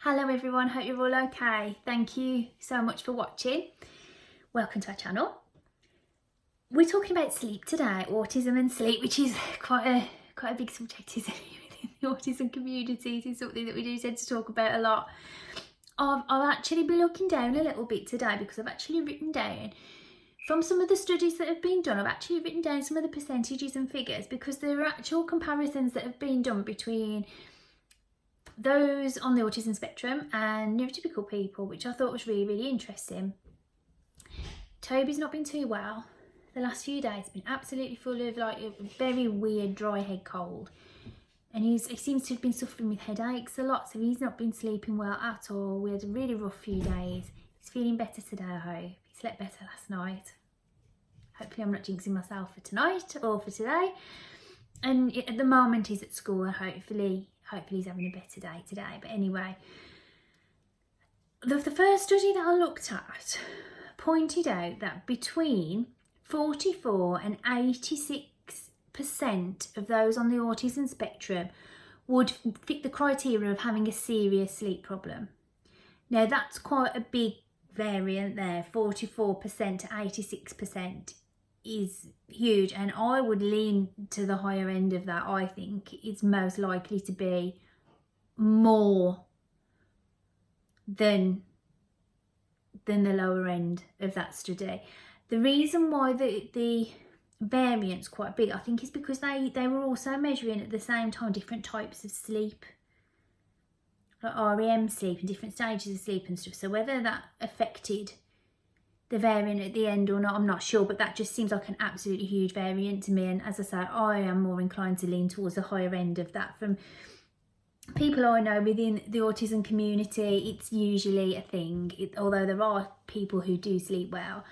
Hello everyone, hope you're all okay. Thank you so much for watching. Welcome to our channel. We're talking about sleep today, autism and sleep, which is quite a big subject, isn't it, within the autism community. It's something that we do tend to talk about a lot. I'll actually be looking down a little bit today because I've actually written down from some of the studies that have been done, I've actually written down some of the percentages and figures because there are actual comparisons that have been done between those on the autism spectrum and neurotypical people, which I thought was really interesting. Toby's not been too well. The last few days been absolutely full of like a very weird dry head cold, and he seems to have been suffering with headaches a lot, so he's not been sleeping well at all. We had a really rough few days. He's feeling better today, I hope. He slept better last night. Hopefully I'm not jinxing myself for tonight or for today. And at the moment he's at school, and hopefully he's having a better day today. But anyway, the first study that I looked at pointed out that between 44 and 86% of those on the autism spectrum would fit the criteria of having a serious sleep problem. Now that's quite a big variant there. 44% to 86% is huge, and I would lean to the higher end of that. I think it's most likely to be more than the lower end of that study. The reason why the variant's quite big, I think, is because they were also measuring at the same time different types of sleep, like REM sleep and different stages of sleep and stuff. So whether that affected the variant at the end or not, I'm not sure, but that just seems like an absolutely huge variant to me. And as I say, I am more inclined to lean towards the higher end of that. From people I know within the autism community, it's usually a thing. Although there are people who do sleep well,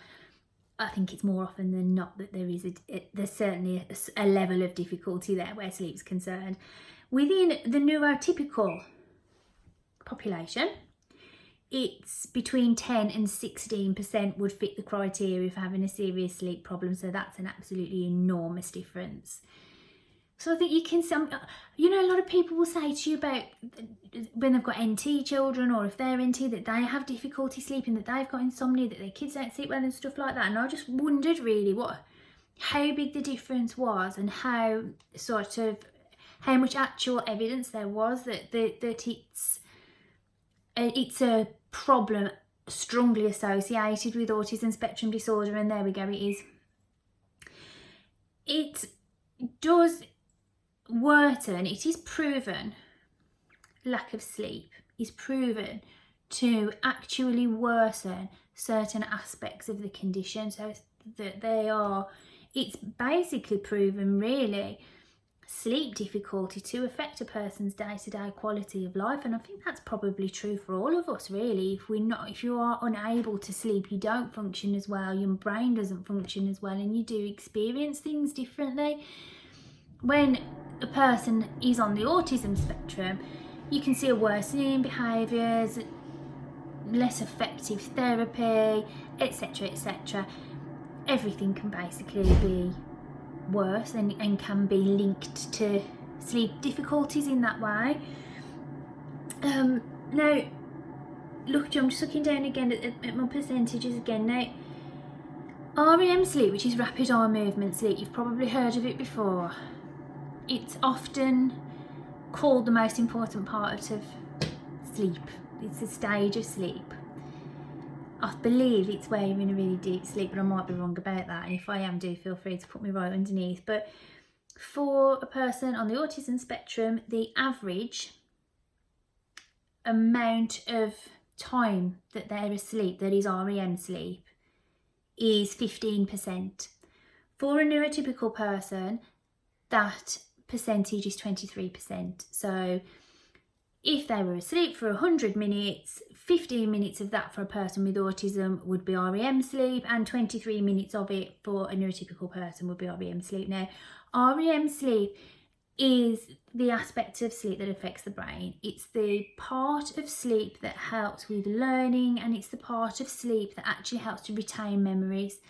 I think it's more often than not that there's certainly a level of difficulty there where sleep's concerned. Within the neurotypical population, it's between 10 and 16% would fit the criteria for having a serious sleep problem. So that's an absolutely enormous difference. So I think you can, a lot of people will say to you about when they've got NT children, or if they're NT, that they have difficulty sleeping, that they've got insomnia, that their kids don't sleep well and stuff like that. And I just wondered really how big the difference was, and how much actual evidence there was that it's a problem strongly associated with autism spectrum disorder. And there we go, it is. It does worsen, it is proven, lack of sleep is proven to actually worsen certain aspects of the condition. So that it's basically proven really sleep difficulty to affect a person's day-to-day quality of life. And I think that's probably true for all of us really. If you are unable to sleep, you don't function as well, your brain doesn't function as well, and you do experience things differently. When a person is on the autism spectrum, you can see a worsening in behaviours, less effective therapy, etc, etc. Everything can basically be worse and can be linked to sleep difficulties in that way. Now look, I'm just looking down again at my percentages again. Now REM sleep, which is rapid eye movement sleep, you've probably heard of it before. It's often called the most important part of sleep. It's a stage of sleep. I believe it's where you're in a really deep sleep, but I might be wrong about that. And if I am, do feel free to put me right underneath. But for a person on the autism spectrum, the average amount of time that they're asleep, that is REM sleep, is 15%. For a neurotypical person, that percentage is 23%. So if they were asleep for 100 minutes, 15 minutes of that for a person with autism would be REM sleep, and 23 minutes of it for a neurotypical person would be REM sleep. Now, REM sleep is the aspect of sleep that affects the brain. It's the part of sleep that helps with learning, and it's the part of sleep that actually helps to retain memories.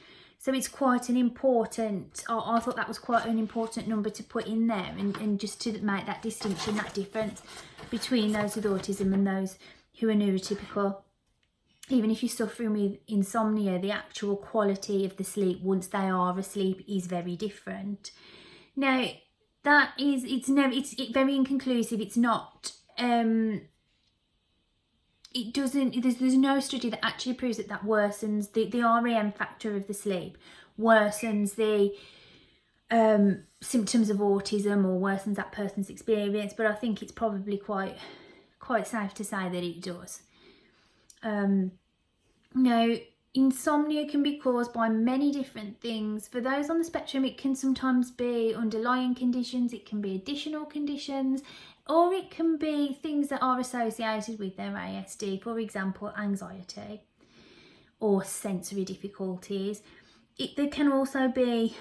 So it's quite an important, I thought that was quite an important number to put in there, and just to make that distinction, that difference between those with autism and those who are neurotypical. Even if you're suffering with insomnia, the actual quality of the sleep once they are asleep is very different. Now, it's very inconclusive. It's not, it doesn't, there's no study that actually proves that worsens the REM factor of the sleep, worsens the symptoms of autism or worsens that person's experience, but I think it's probably quite safe to say that it does. Now, insomnia can be caused by many different things. For those on the spectrum, it can sometimes be underlying conditions, it can be additional conditions, or it can be things that are associated with their ASD, for example, anxiety or sensory difficulties. There can also be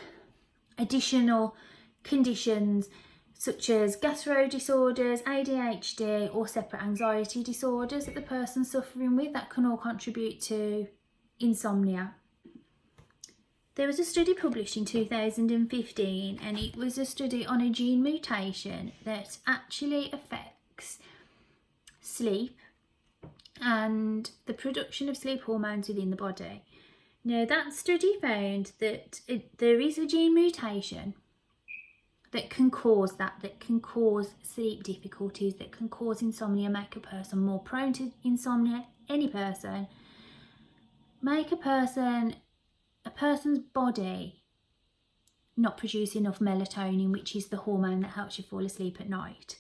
additional conditions such as gastro disorders, ADHD, or separate anxiety disorders that the person's suffering with, that can all contribute to insomnia. There was a study published in 2015, and it was a study on a gene mutation that actually affects sleep and the production of sleep hormones within the body. Now, that study found that there is a gene mutation that can cause sleep difficulties, that can cause insomnia, make a person more prone to insomnia, any person, make a person's body not produce enough melatonin, which is the hormone that helps you fall asleep at night.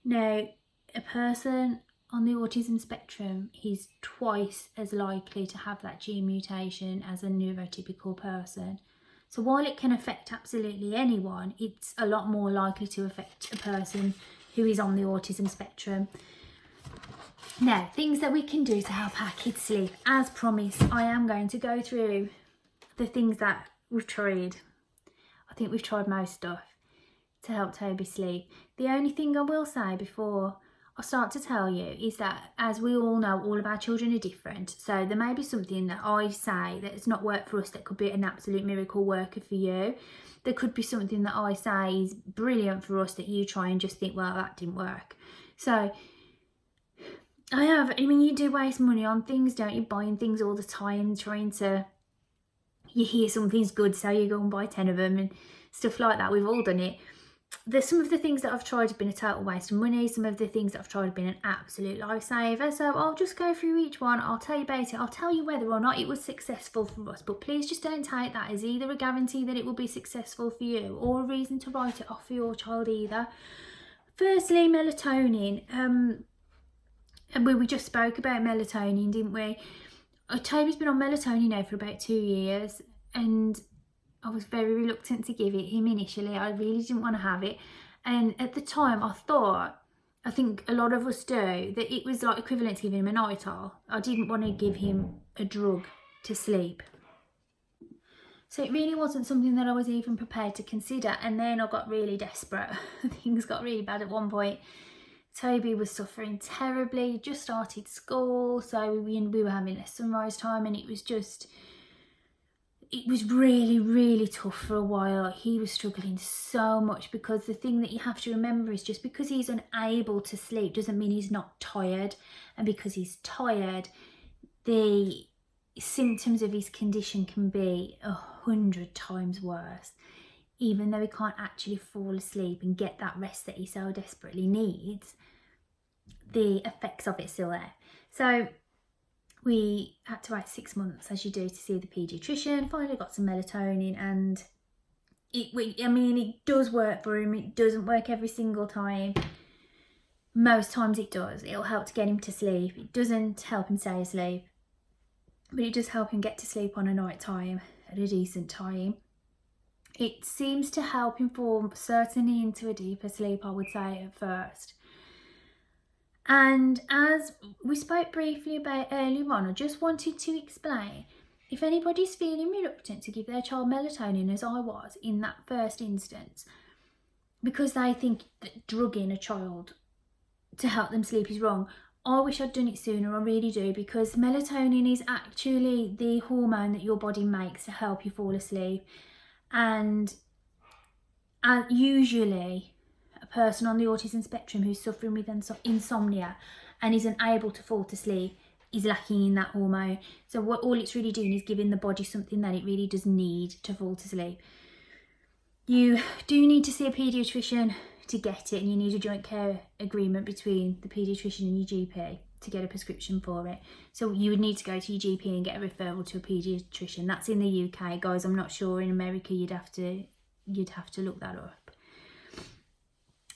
Now, a person on the autism spectrum is twice as likely to have that gene mutation as a neurotypical person. So while it can affect absolutely anyone, it's a lot more likely to affect a person who is on the autism spectrum. Now, things that we can do to help our kids sleep. As promised, I am going to go through the things that we've tried. I think we've tried most stuff to help Toby sleep. The only thing I will say before I start to tell you is that, as we all know, all of our children are different. So there may be something that I say that has not worked for us that could be an absolute miracle worker for you. There could be something that I say is brilliant for us that you try and just think, well, that didn't work. So you do waste money on things, don't you? Buying things all the time, you hear something's good, so you go and buy 10 of them and stuff like that. We've all done it. Some of the things that I've tried have been a total waste of money. Some of the things that I've tried have been an absolute lifesaver. So I'll just go through each one. I'll tell you about it. I'll tell you whether or not it was successful for us. But please just don't take that as either a guarantee that it will be successful for you or a reason to write it off for your child either. Firstly, melatonin. And we just spoke about melatonin, didn't we? Toby's been on melatonin now for about 2 years, and I was very reluctant to give it him initially. I really didn't want to have it, and at the time I think a lot of us do, that it was like equivalent to giving him a Nightal. I didn't want to give him a drug to sleep, so it really wasn't something that I was even prepared to consider. And then I got really desperate. Things got really bad at one point. Toby was suffering terribly, just started school, so we were having less sunrise time, and it was really, really tough for a while. He was struggling so much, because the thing that you have to remember is just because he's unable to sleep doesn't mean he's not tired, and because he's tired, the symptoms of his condition can be 100 times worse. Even though he can't actually fall asleep and get that rest that he so desperately needs, the effects of it are still there. So we had to wait 6 months, as you do, to see the paediatrician. Finally got some melatonin, and it does work for him. It doesn't work every single time. Most times it does. It'll help to get him to sleep. It doesn't help him stay asleep, but it does help him get to sleep on a night time at a decent time. It seems to help him fall certainly into a deeper sleep, I would say, at first. And as we spoke briefly about earlier on, I just wanted to explain, if anybody's feeling reluctant to give their child melatonin, as I was in that first instance, because they think that drugging a child to help them sleep is wrong, I wish I'd done it sooner, I really do, because melatonin is actually the hormone that your body makes to help you fall asleep. And usually a a person on the autism spectrum who's suffering with insomnia and isn't able to fall to sleep is lacking in that hormone. So what all it's really doing is giving the body something that it really does need to fall to sleep. You do need to see a paediatrician to get it, and you need a joint care agreement between the paediatrician and your GP to get a prescription for it. So you would need to go to your GP and get a referral to a paediatrician. That's in the UK, guys. I'm not sure in America. You'd have to look that up.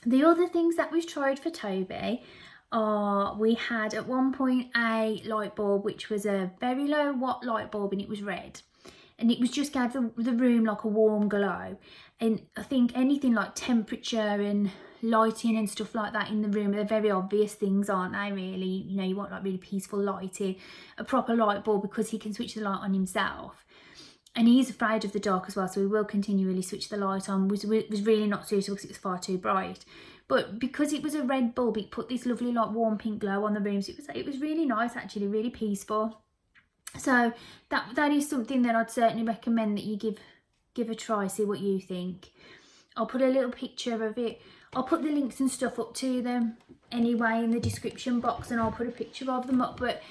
The other things that we've tried for Toby are, we had at one point a light bulb which was a very low watt light bulb, and it was red, and it was just gave the room like a warm glow. And I think anything like temperature and lighting and stuff like that in the room are very obvious things, aren't they, really? You know, you want like really peaceful lighting, a proper light bulb, because he can switch the light on himself. And he is afraid of the dark as well, so we will continually switch the light on. It was really not suitable because it was far too bright. But because it was a red bulb, it put this lovely like warm pink glow on the room. So it was really nice, actually, really peaceful. So that is something that I'd certainly recommend that you give a try, see what you think. I'll put a little picture of it. I'll put the links and stuff up to them anyway in the description box, and I'll put a picture of them up. But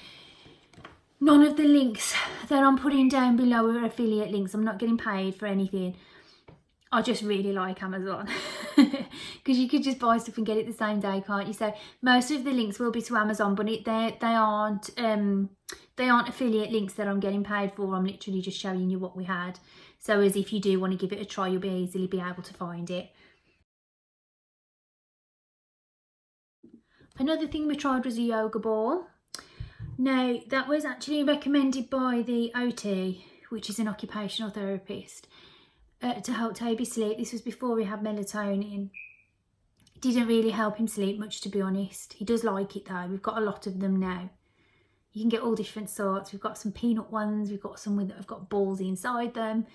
none of the links that I'm putting down below are affiliate links. I'm not getting paid for anything. I just really like Amazon because you could just buy stuff and get it the same day, can't you? So most of the links will be to Amazon, but they aren't affiliate links that I'm getting paid for. I'm literally just showing you what we had. So as if you do want to give it a try, you'll be easily be able to find it. Another thing we tried was a yoga ball. Now, that was actually recommended by the OT, which is an occupational therapist, to help Toby sleep. This was before he had melatonin. It didn't really help him sleep much, to be honest. He does like it though. We've got a lot of them now. You can get all different sorts. We've got some peanut ones. We've got some that have got balls inside them.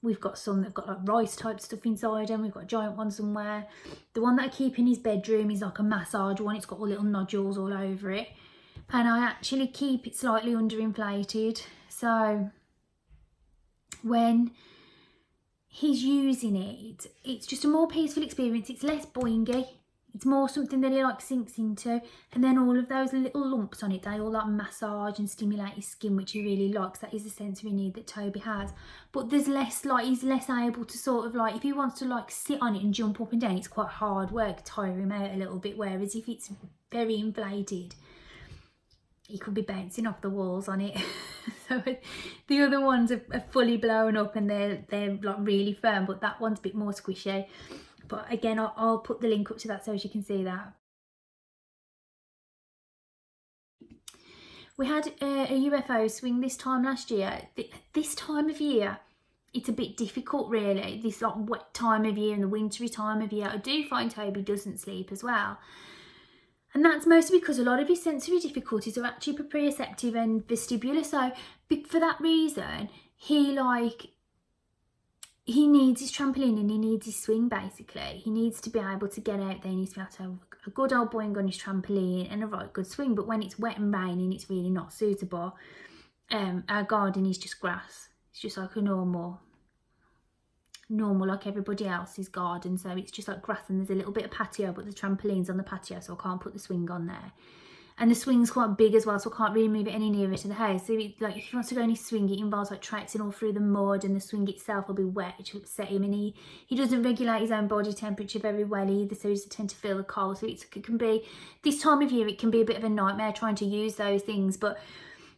We've got some that have got like rice type stuff inside them. We've got a giant one somewhere. The one that I keep in his bedroom is like a massage one. It's got all little nodules all over it. And I actually keep it slightly underinflated. So when he's using it, it's just a more peaceful experience. It's less boingy. It's more something that he like sinks into, and then all of those little lumps on it, they all like massage and stimulate his skin, which he really likes. That is a sensory need that Toby has. But there's less, like, he's less able to sort of like, if he wants to like sit on it and jump up and down, it's quite hard work, tire him out a little bit. Whereas if it's very inflated, he could be bouncing off the walls on it. So the other ones are fully blown up and they're like really firm, but that one's a bit more squishy. But again, I'll put the link up to that so as you can see that. We had a UFO swing this time last year. This time of year, it's a bit difficult really. This like wet time of year and the wintry time of year. I do find Toby doesn't sleep as well. And that's mostly because a lot of his sensory difficulties are actually proprioceptive and vestibular. So for that reason, he needs his trampoline and he needs his swing basically. He needs to be able to get out there. He needs to be able to have a good old boing on his trampoline and a right good swing. But when it's wet and raining, it's really not suitable. Our garden is just grass. It's just like a normal like everybody else's garden. So it's just like grass and there's a little bit of patio, but the trampoline's on the patio, so I can't put the swing on there. And the swing's quite big as well, so I can't really move it any nearer to the house. So like if he wants to go on his swing, it involves like traipsing all through the mud, and the swing itself will be wet, which will upset him. And he doesn't regulate his own body temperature very well either, so he doesn't tend to feel the cold. So it can be, this time of year, it can be a bit of a nightmare trying to use those things. But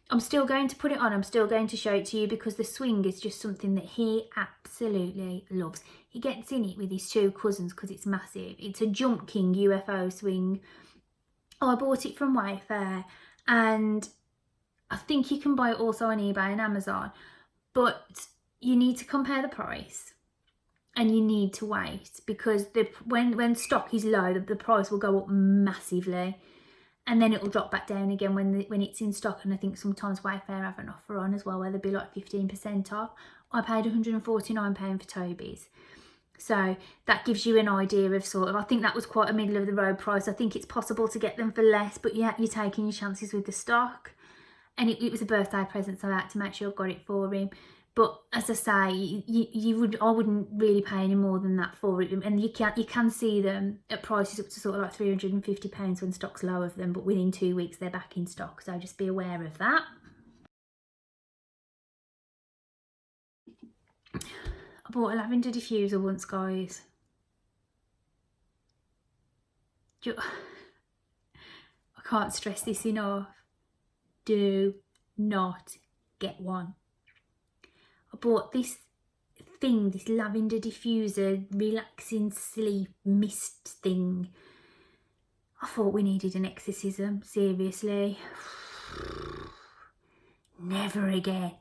I'm still going to put it on. I'm still going to show it to you because the swing is just something that he absolutely loves. He gets in it with his two cousins because it's massive. It's a Jump King UFO swing. I bought it from Wayfair, and I think you can buy it also on eBay and Amazon, but you need to compare the price and you need to wait, because when stock is low, the price will go up massively, and then it will drop back down again when it's in stock. And I think sometimes Wayfair have an offer on as well where they'll be like 15% off. I paid £149 for Toby's. So that gives you an idea of sort of, I think that was quite a middle of the road price. I think it's possible to get them for less, but yeah, you're taking your chances with the stock. And it was a birthday present, so I had to make sure I got it for him. But as I say, I wouldn't really pay any more than that for it. And you can see them at prices up to sort of like £350 when stock's low of them, but within 2 weeks they're back in stock. So just be aware of that. I bought a lavender diffuser once, guys. I can't stress this enough. Do not get one. I bought this thing, this lavender diffuser, relaxing sleep mist thing. I thought we needed an exorcism, seriously. Never again.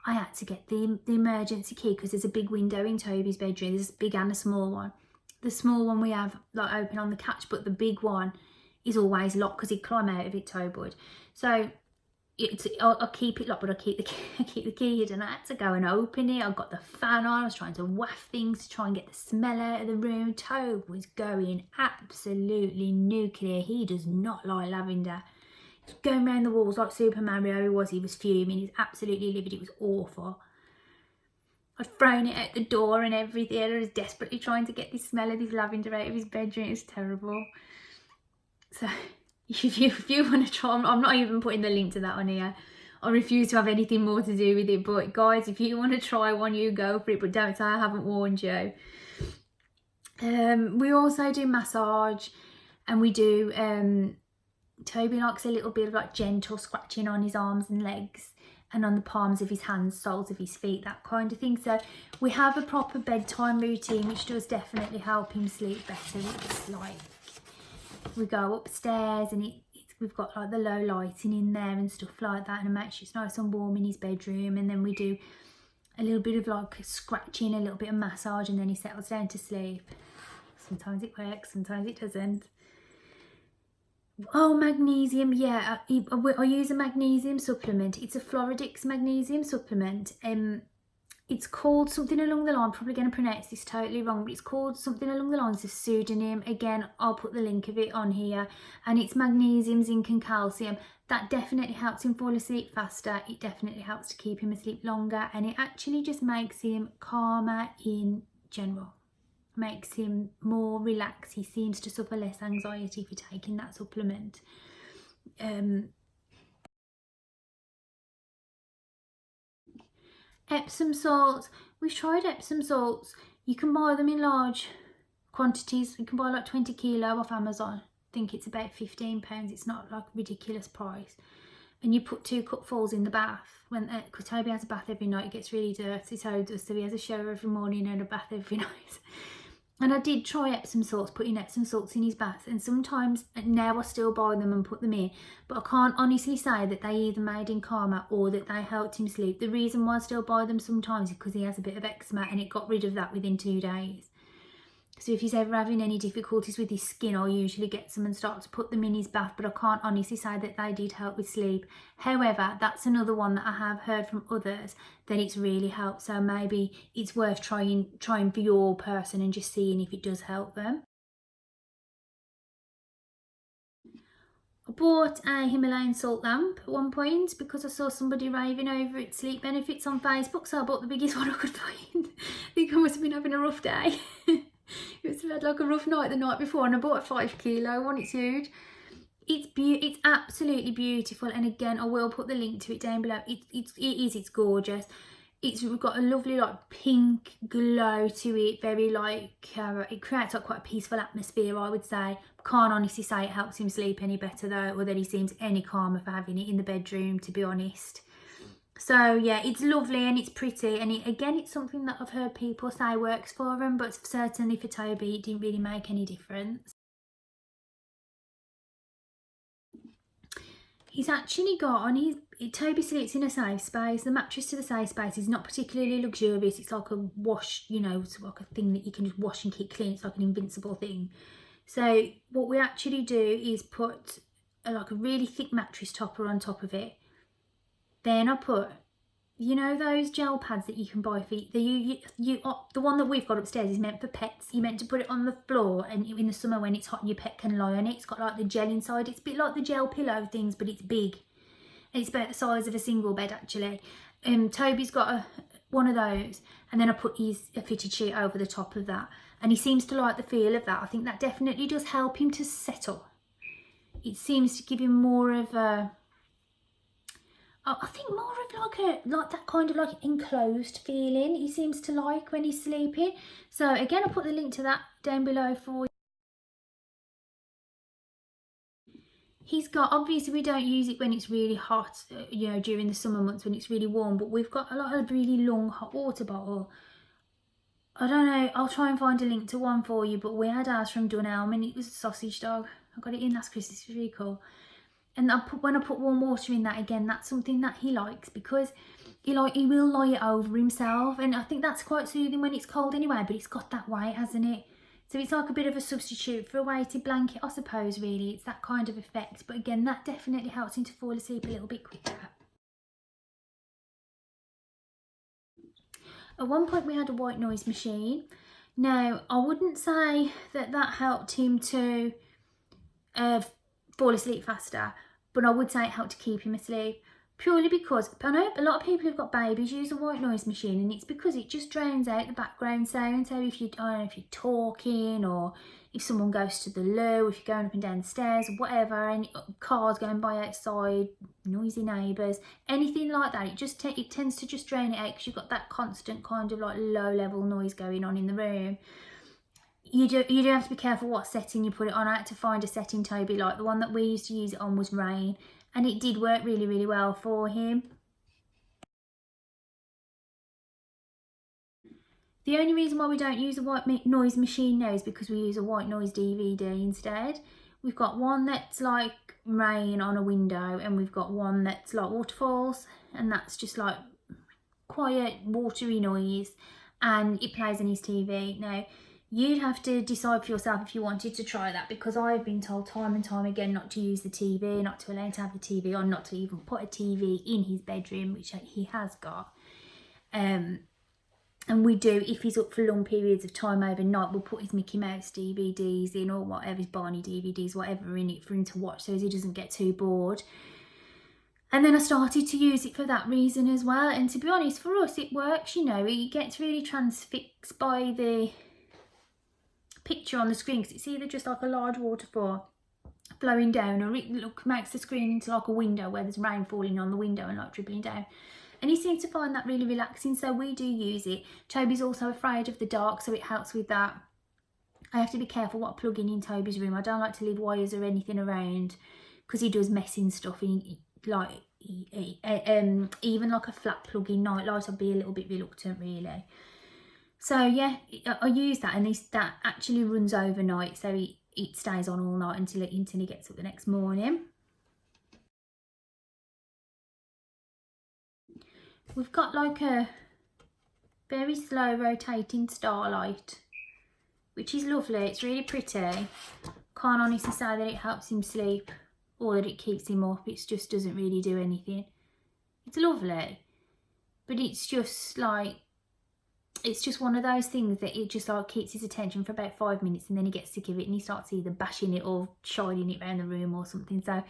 I had to get the emergency key because there's a big window in Toby's bedroom. There's a big and a small one. The small one we have like open on the catch, but the big one is always locked because he'd climb out of it, Toby would. So I'll keep it locked, but I keep the key hidden. I had to go and open it. I got the fan on. I was trying to waft things to try and get the smell out of the room. Toby was going absolutely nuclear. He does not like lavender. He's going around the walls like Super Mario. He was fuming. He was absolutely livid. It was awful. I'd thrown it out the door and everything. I was desperately trying to get the smell of this lavender out of his bedroom. It was terrible. So if you want to try, I'm not even putting the link to that on here. I refuse to have anything more to do with it. But guys, if you want to try one, you go for it. But don't say I haven't warned you. We also do massage, and we do Toby likes a little bit of like gentle scratching on his arms and legs and on the palms of his hands, soles of his feet, that kind of thing. So we have a proper bedtime routine, which does definitely help him sleep better. It's like we go upstairs and we've got like the low lighting in there and stuff like that, and it makes sure it's nice and warm in his bedroom. And then we do a little bit of like scratching, a little bit of massage, and then he settles down to sleep. Sometimes it works, sometimes it doesn't. Oh, magnesium, yeah, I use a magnesium supplement. It's a Floridix magnesium supplement. It's called something along the line, I'm probably going to pronounce this totally wrong, but it's called something along the lines of pseudonym. Again, I'll put the link of it on here. And it's magnesium, zinc and calcium. That definitely helps him fall asleep faster. It definitely helps to keep him asleep longer. And it actually just makes him calmer in general. Makes him more relaxed. He seems to suffer less anxiety for taking that supplement. Epsom salts. We've tried Epsom salts. You can buy them in large quantities. You can buy like 20 kilo off Amazon. I think it's about £15. It's not like a ridiculous price. And you put 2 cupfuls in the bath. Because Toby has a bath every night. It gets really dirty, so does. So he has a shower every morning and a bath every night. And I did try Epsom salts, putting Epsom salts in his bath, and sometimes, now I still buy them and put them in, but I can't honestly say that they either made him calmer or that they helped him sleep. The reason why I still buy them sometimes is because he has a bit of eczema, and it got rid of that within 2 days. So if he's ever having any difficulties with his skin, I'll usually get some and start to put them in his bath, but I can't honestly say that they did help with sleep. However, that's another one that I have heard from others that it's really helped, so maybe it's worth trying for your person and just seeing if it does help them. I bought a Himalayan salt lamp at one point because I saw somebody raving over its sleep benefits on Facebook, so I bought the biggest one I could find. I think I must have been having a rough day. It must have had like a rough night the night before, and I bought a 5 kilo one. It's huge. It's absolutely beautiful, and again I will put the link to it down below. It's gorgeous. It's got a lovely like pink glow to it, very like it creates like quite a peaceful atmosphere, I would say. Can't honestly say it helps him sleep any better though, or that he seems any calmer for having it in the bedroom, to be honest. So yeah, it's lovely and it's pretty, and again it's something that I've heard people say works for him, but certainly for Toby it didn't really make any difference. He's actually got on Toby sleeps in a safe space. The mattress to the safe space is not particularly luxurious. It's like a wash, you know, it's like a thing that you can just wash and keep clean. It's like an invincible thing. So what we actually do is put like a really thick mattress topper on top of it. Then I put, you know, those gel pads that you can buy for the one that we've got upstairs is meant for pets. You're meant to put it on the floor, and in the summer when it's hot, your pet can lie on it. It's got like the gel inside. It's a bit like the gel pillow things, but it's big. And it's about the size of a single bed actually. Toby's got one of those, and then I put a fitted sheet over the top of that, and he seems to like the feel of that. I think that definitely does help him to settle. It seems to give him more of a, I think more of like that kind of like enclosed feeling he seems to like when he's sleeping. So again, I'll put the link to that down below for you. He's got, obviously we don't use it when it's really hot, you know, during the summer months when it's really warm, but we've got a lot of really long hot water bottle. I don't know, I'll try and find a link to one for you, but we had ours from Dunelm and it was a sausage dog. I got it in last Christmas, it was really cool. And when I put warm water in that, again, that's something that he likes, because he will lie it over himself, and I think that's quite soothing when it's cold anyway, but it's got that weight, hasn't it? So it's like a bit of a substitute for a weighted blanket, I suppose, really. It's that kind of effect. But again, that definitely helps him to fall asleep a little bit quicker. At one point we had a white noise machine. Now, I wouldn't say that that helped him to fall asleep faster, but I would say it helped to keep him asleep. Purely because I know a lot of people who've got babies use a white noise machine, and it's because it just drowns out the background sound. So if you, I don't know, if you're talking, or if someone goes to the loo, if you're going up and down the stairs, whatever, and cars going by outside, noisy neighbours, anything like that, it tends to just drown it out, because you've got that constant kind of like low level noise going on in the room. You do have to be careful what setting you put it on. I had to find a setting, Toby, like the one that we used to use it on was rain, and it did work really, really well for him. The only reason why we don't use a white noise machine now is because we use a white noise DVD instead. We've got one that's like rain on a window, and we've got one that's like waterfalls, and that's just like quiet, watery noise, and it plays on his TV. Now, you'd have to decide for yourself if you wanted to try that, because I've been told time and time again not to use the TV, not to allow him to have the TV on, not to even put a TV in his bedroom, which he has got. And we do, if he's up for long periods of time overnight, we'll put his Mickey Mouse DVDs in, or whatever, his Barney DVDs, whatever in it for him to watch, so as he doesn't get too bored. And then I started to use it for that reason as well. And to be honest, for us, it works, you know. He gets really transfixed by the picture on the screen, because it's either just like a large waterfall flowing down, or it makes the screen into like a window where there's rain falling on the window and like dribbling down. And he seems to find that really relaxing, so we do use it. Toby's also afraid of the dark, so it helps with that. I have to be careful what I plug in Toby's room. I don't like to leave wires or anything around, because he does messing stuff in, like even like a flat plug-in night light, I'd be a little bit reluctant, really. So yeah, I use that, and that actually runs overnight, so it stays on all night until he gets up the next morning. We've got like a very slow rotating starlight, which is lovely. It's really pretty. Can't honestly say that it helps him sleep or that it keeps him up. It just doesn't really do anything. It's lovely, but it's just like, it's just one of those things that it just like keeps his attention for about 5 minutes, and then he gets sick of it and he starts either bashing it or shining it around the room or something. So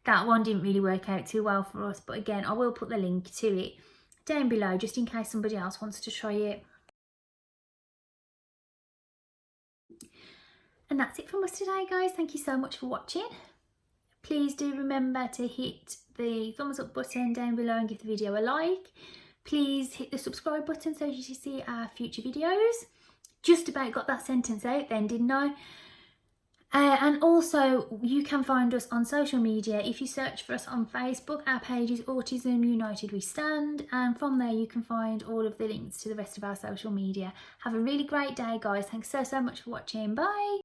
that one didn't really work out too well for us, but again, I will put the link to it down below just in case somebody else wants to try it. And that's it from us today, guys. Thank you so much for watching. Please do remember to hit the thumbs up button down below and give the video a like. Please hit the subscribe button so you can see our future videos. Just about got that sentence out then, didn't I? And also, you can find us on social media. If you search for us on Facebook, our page is Autism United We Stand, and from there you can find all of the links to the rest of our social media. Have a really great day, guys. Thanks so much for watching. Bye.